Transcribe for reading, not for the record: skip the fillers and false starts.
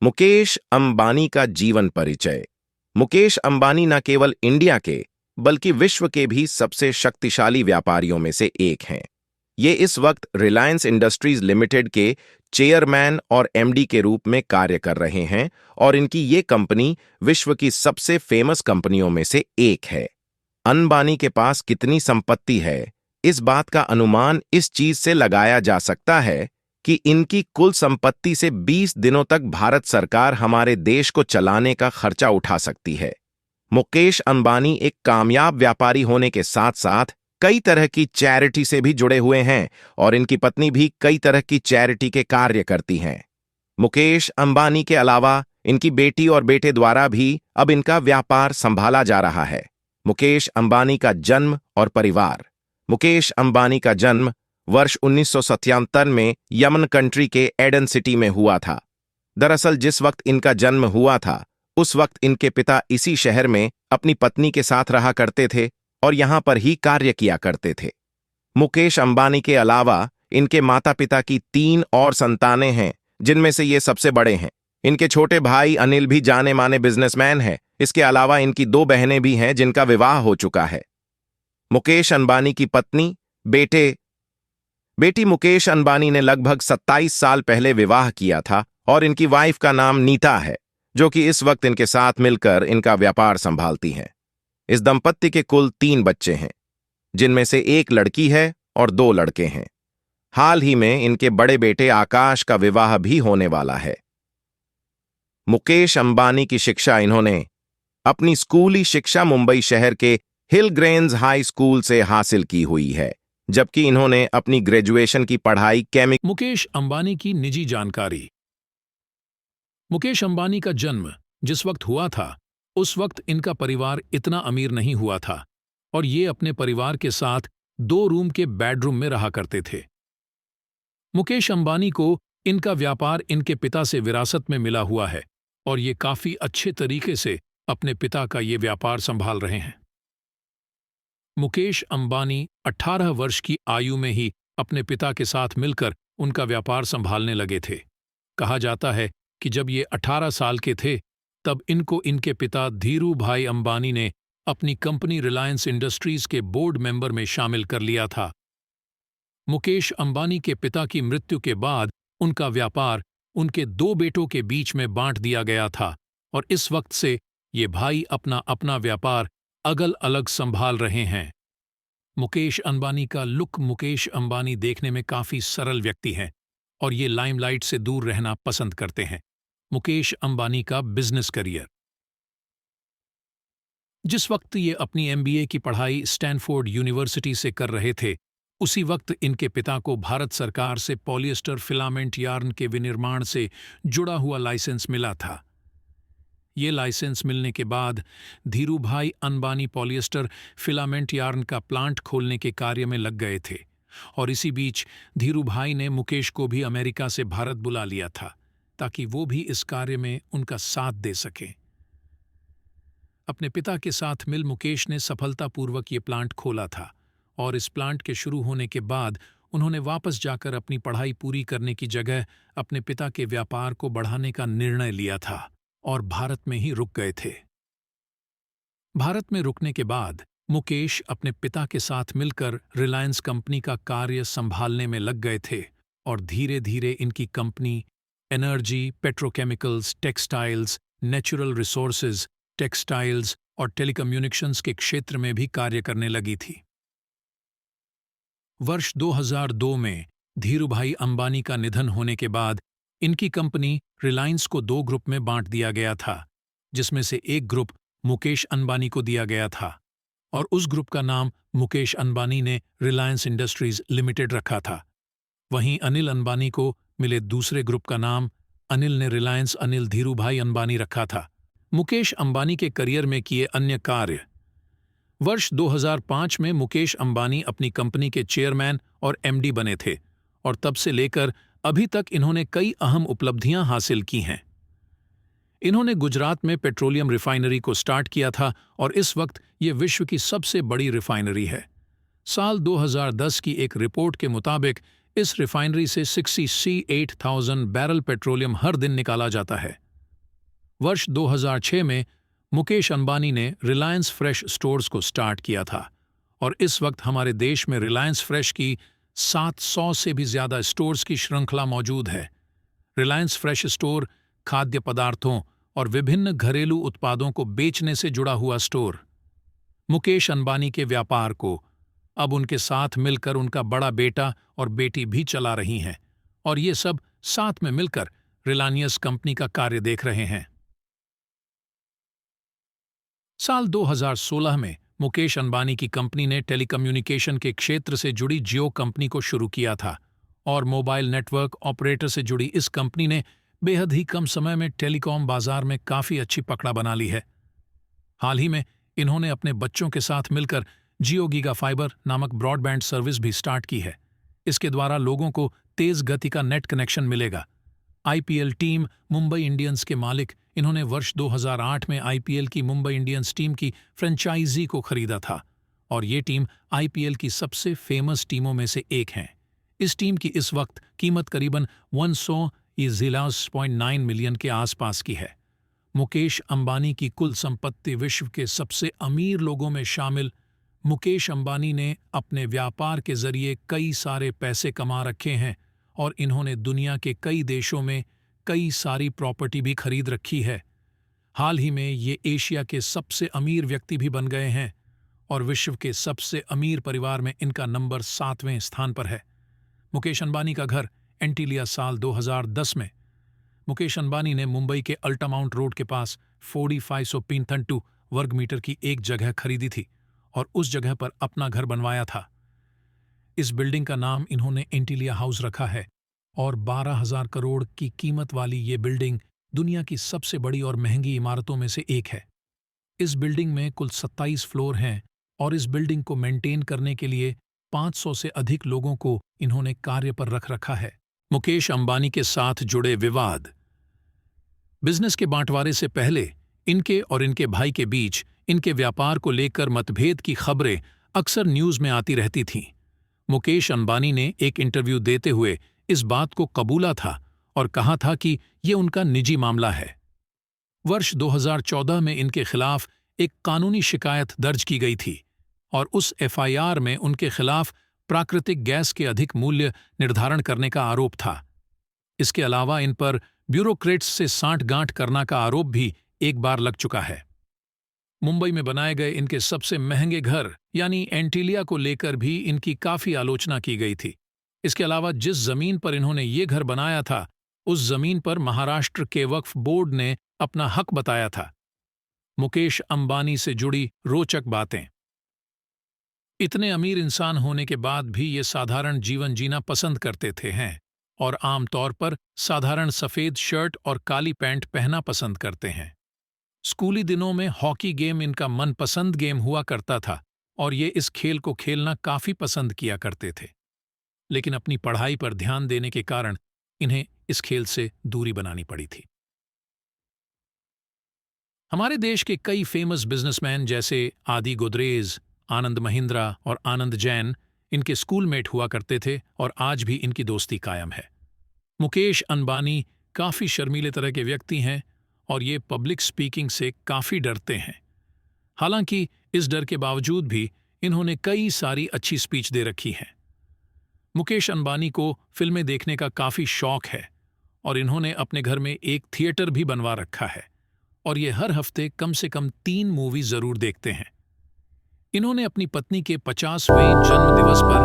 मुकेश अंबानी का जीवन परिचय। मुकेश अंबानी न केवल इंडिया के बल्कि विश्व के भी सबसे शक्तिशाली व्यापारियों में से एक हैं। ये इस वक्त रिलायंस इंडस्ट्रीज लिमिटेड के चेयरमैन और एमडी के रूप में कार्य कर रहे हैं और इनकी ये कंपनी विश्व की सबसे फेमस कंपनियों में से एक है। अंबानी के पास कितनी संपत्ति है, इस बात का अनुमान इस चीज से लगाया जा सकता है कि इनकी कुल संपत्ति से 20 दिनों तक भारत सरकार हमारे देश को चलाने का खर्चा उठा सकती है। मुकेश अंबानी एक कामयाब व्यापारी होने के साथ साथ कई तरह की चैरिटी से भी जुड़े हुए हैं और इनकी पत्नी भी कई तरह की चैरिटी के कार्य करती हैं। मुकेश अंबानी के अलावा इनकी बेटी और बेटे द्वारा भी अब इनका व्यापार संभाला जा रहा है। मुकेश अंबानी का जन्म और परिवार। मुकेश अंबानी का जन्म वर्ष 1977 में यमन कंट्री के एडन सिटी में हुआ था। दरअसल जिस वक्त इनका जन्म हुआ था उस वक्त इनके पिता इसी शहर में अपनी पत्नी के साथ रहा करते थे और यहां पर ही कार्य किया करते थे। मुकेश अंबानी के अलावा इनके माता पिता की 3 और संतानें हैं, जिनमें से ये सबसे बड़े हैं। इनके छोटे भाई अनिल भी जाने माने बिजनेसमैन हैं। इसके अलावा इनकी 2 बहनें भी हैं जिनका विवाह हो चुका है। मुकेश अंबानी की पत्नी, बेटी मुकेश अंबानी ने लगभग 27 साल पहले विवाह किया था और इनकी वाइफ का नाम नीता है, जो कि इस वक्त इनके साथ मिलकर इनका व्यापार संभालती हैं। इस दंपत्ति के कुल 3 बच्चे हैं, जिनमें से 1 लड़की है और 2 लड़के हैं। हाल ही में इनके बड़े बेटे आकाश का विवाह भी होने वाला है। मुकेश अंबानी की शिक्षा इन्होंने अपनी स्कूली शिक्षा मुंबई शहर के हिलग्रेन्स हाई स्कूल से हासिल की हुई है, जबकि इन्होंने अपनी ग्रेजुएशन की पढ़ाई मुकेश अंबानी की निजी जानकारी। मुकेश अंबानी का जन्म जिस वक्त हुआ था उस वक्त इनका परिवार इतना अमीर नहीं हुआ था और ये अपने परिवार के साथ 2 रूम के बेडरूम में रहा करते थे। मुकेश अंबानी को इनका व्यापार इनके पिता से विरासत में मिला हुआ है और ये काफी अच्छे तरीके से अपने पिता का ये व्यापार संभाल रहे हैं। मुकेश अंबानी 18 वर्ष की आयु में ही अपने पिता के साथ मिलकर उनका व्यापार संभालने लगे थे। कहा जाता है कि जब ये 18 साल के थे तब इनको इनके पिता धीरू भाई अंबानी ने अपनी कंपनी रिलायंस इंडस्ट्रीज के बोर्ड मेंबर में शामिल कर लिया था। मुकेश अंबानी के पिता की मृत्यु के बाद उनका व्यापार उनके 2 बेटों के बीच में बांट दिया गया था और इस वक्त से ये भाई अपना अपना व्यापार अगल अलग संभाल रहे हैं। मुकेश अंबानी का लुक। मुकेश अंबानी देखने में काफी सरल व्यक्ति हैं और ये लाइमलाइट से दूर रहना पसंद करते हैं। मुकेश अंबानी का बिजनेस करियर। जिस वक्त ये अपनी एमबीए की पढ़ाई स्टैनफोर्ड यूनिवर्सिटी से कर रहे थे उसी वक्त इनके पिता को भारत सरकार से पॉलिएस्टर फिलामेंट यार्न के विनिर्माण से जुड़ा हुआ लाइसेंस मिला था। ये लाइसेंस मिलने के बाद Dhirubhai Ambani polyester filament yarn का प्लांट खोलने के कार्य में लग गए थे और इसी बीच धीरूभाई ने मुकेश को भी अमेरिका से भारत बुला लिया था ताकि वो भी इस कार्य में उनका साथ दे सकें। अपने पिता के साथ मिल मुकेश ने सफलतापूर्वक ये प्लांट खोला था और इस प्लांट के शुरू होने के बाद उन्होंने वापस जाकर अपनी पढ़ाई पूरी करने की जगह अपने पिता के व्यापार को बढ़ाने का निर्णय लिया था और भारत में ही रुक गए थे। भारत में रुकने के बाद मुकेश अपने पिता के साथ मिलकर रिलायंस कंपनी का कार्य संभालने में लग गए थे और धीरे धीरे इनकी company energy, petrochemicals, textiles, natural resources, textiles और टेलीकम्युनिकेशंस के क्षेत्र में भी कार्य करने लगी थी। वर्ष 2002 में धीरूभाई अंबानी का निधन होने के बाद इनकी कंपनी रिलायंस को 2 ग्रुप में बांट दिया गया था, जिसमें से एक ग्रुप मुकेश अंबानी को दिया गया था और उस ग्रुप का नाम मुकेश अंबानी ने रिलायंस इंडस्ट्रीज लिमिटेड रखा था। वहीं अनिल अंबानी को मिले दूसरे ग्रुप का नाम अनिल ने रिलायंस अनिल धीरूभाई अंबानी रखा था। मुकेश अंबानी के करियर में किए अन्य कार्य। वर्ष 2005 में मुकेश अंबानी अपनी कंपनी के चेयरमैन और एमडी बने थे और तब से लेकर अभी तक इन्होंने कई अहम उपलब्धियां हासिल की हैं। इन्होंने गुजरात में पेट्रोलियम रिफाइनरी को स्टार्ट किया था और इस वक्त ये विश्व की सबसे बड़ी रिफाइनरी है। साल 2010 की एक रिपोर्ट के मुताबिक इस रिफाइनरी से 68,000 बैरल पेट्रोलियम हर दिन निकाला जाता है। वर्ष 2006 में मुकेश अंबानी ने रिलायंस फ्रेश स्टोर्स को स्टार्ट किया था और इस वक्त हमारे देश में रिलायंस फ्रेश की 700 से भी ज्यादा स्टोर्स की श्रृंखला मौजूद है। रिलायंस फ्रेश स्टोर खाद्य पदार्थों और विभिन्न घरेलू उत्पादों को बेचने से जुड़ा हुआ स्टोर। मुकेश अंबानी के व्यापार को अब उनके साथ मिलकर उनका बड़ा बेटा और बेटी भी चला रही हैं और ये सब साथ में मिलकर रिलायंस कंपनी का कार्य देख रहे हैं। साल 2016 में मुकेश अंबानी की कंपनी ने टेलीकम्युनिकेशन के क्षेत्र से जुड़ी जियो कंपनी को शुरू किया था और मोबाइल नेटवर्क ऑपरेटर से जुड़ी इस कंपनी ने बेहद ही कम समय में टेलीकॉम बाजार में काफी अच्छी पकड़ा बना ली है। हाल ही में इन्होंने अपने बच्चों के साथ मिलकर जियो गीगा फाइबर नामक ब्रॉडबैंड सर्विस भी स्टार्ट की है। इसके द्वारा लोगों को तेज गति का नेट कनेक्शन मिलेगा। आईपीएल टीम मुंबई इंडियंस के मालिक इन्होंने वर्ष 2008 में आईपीएल की मुंबई इंडियंस टीम की फ्रेंचाइजी को खरीदा था और ये टीम आईपीएल की सबसे फेमस टीमों में से एक है। इस टीम की इस वक्त कीमत करीबन 100.9 मिलियन के आसपास की है। मुकेश अंबानी की कुल संपत्ति विश्व के सबसे अमीर लोगों में शामिल। मुकेश अंबानी ने अपने व्यापार के जरिए कई सारे पैसे कमा रखे हैं और इन्होंने दुनिया के कई देशों में कई सारी प्रॉपर्टी भी खरीद रखी है। हाल ही में ये एशिया के सबसे अमीर व्यक्ति भी बन गए हैं और विश्व के सबसे अमीर परिवार में इनका नंबर 7वें स्थान पर है। मुकेश अंबानी का घर एंटीलिया साल 2010 में मुकेश अंबानी ने मुंबई के अल्टामाउंट रोड के पास 4532 वर्ग मीटर की एक जगह खरीदी थी और उस जगह पर अपना घर बनवाया था। इस बिल्डिंग का नाम इन्होंने एंटीलिया हाउस रखा है और 12,000 करोड़ की कीमत वाली ये बिल्डिंग दुनिया की सबसे बड़ी और महंगी इमारतों में से एक है। इस बिल्डिंग में कुल 27 फ्लोर हैं और इस बिल्डिंग को मेंटेन करने के लिए 500 से अधिक लोगों को इन्होंने कार्य पर रख रखा है। मुकेश अंबानी के साथ जुड़े विवाद। बिजनेस के बांटवारे से पहले इनके और इनके भाई के बीच इनके व्यापार को लेकर मतभेद की खबरें अक्सर न्यूज में आती रहती थीं। मुकेश अंबानी ने एक इंटरव्यू देते हुए इस बात को कबूला था और कहा था कि ये उनका निजी मामला है। वर्ष 2014 में इनके खिलाफ एक कानूनी शिकायत दर्ज की गई थी और उस एफआईआर में उनके खिलाफ प्राकृतिक गैस के अधिक मूल्य निर्धारण करने का आरोप था। इसके अलावा इन पर ब्यूरोक्रेट्स से सांठ-गांठ करना का आरोप भी एक बार लग चुका है। मुंबई में बनाए गए इनके सबसे महंगे घर यानी एंटीलिया को लेकर भी इनकी काफी आलोचना की गई थी। इसके अलावा जिस जमीन पर इन्होंने ये घर बनाया था उस जमीन पर महाराष्ट्र के वक्फ बोर्ड ने अपना हक बताया था। मुकेश अंबानी से जुड़ी रोचक बातें। इतने अमीर इंसान होने के बाद भी ये साधारण जीवन जीना पसंद करते थे हैं और आमतौर पर साधारण सफेद शर्ट और काली पैंट पहनना पसंद करते हैं। स्कूली दिनों में हॉकी गेम इनका मनपसंद गेम हुआ करता था और ये इस खेल को खेलना काफी पसंद किया करते थे, लेकिन अपनी पढ़ाई पर ध्यान देने के कारण इन्हें इस खेल से दूरी बनानी पड़ी थी। हमारे देश के कई फेमस बिजनेसमैन जैसे आदि गोदरेज, आनंद महिंद्रा और आनंद जैन इनके स्कूलमेट हुआ करते थे और आज भी इनकी दोस्ती कायम है। मुकेश अंबानी काफी शर्मीले तरह के व्यक्ति हैं और ये पब्लिक स्पीकिंग से काफी डरते हैं। हालांकि इस डर के बावजूद भी इन्होंने कई सारी अच्छी स्पीच दे रखी हैं। मुकेश अंबानी को फिल्में देखने का काफी शौक है और इन्होंने अपने घर में एक थिएटर भी बनवा रखा है और ये हर हफ्ते कम से कम 3 मूवी जरूर देखते हैं। इन्होंने अपनी पत्नी के 50वें जन्मदिवस पर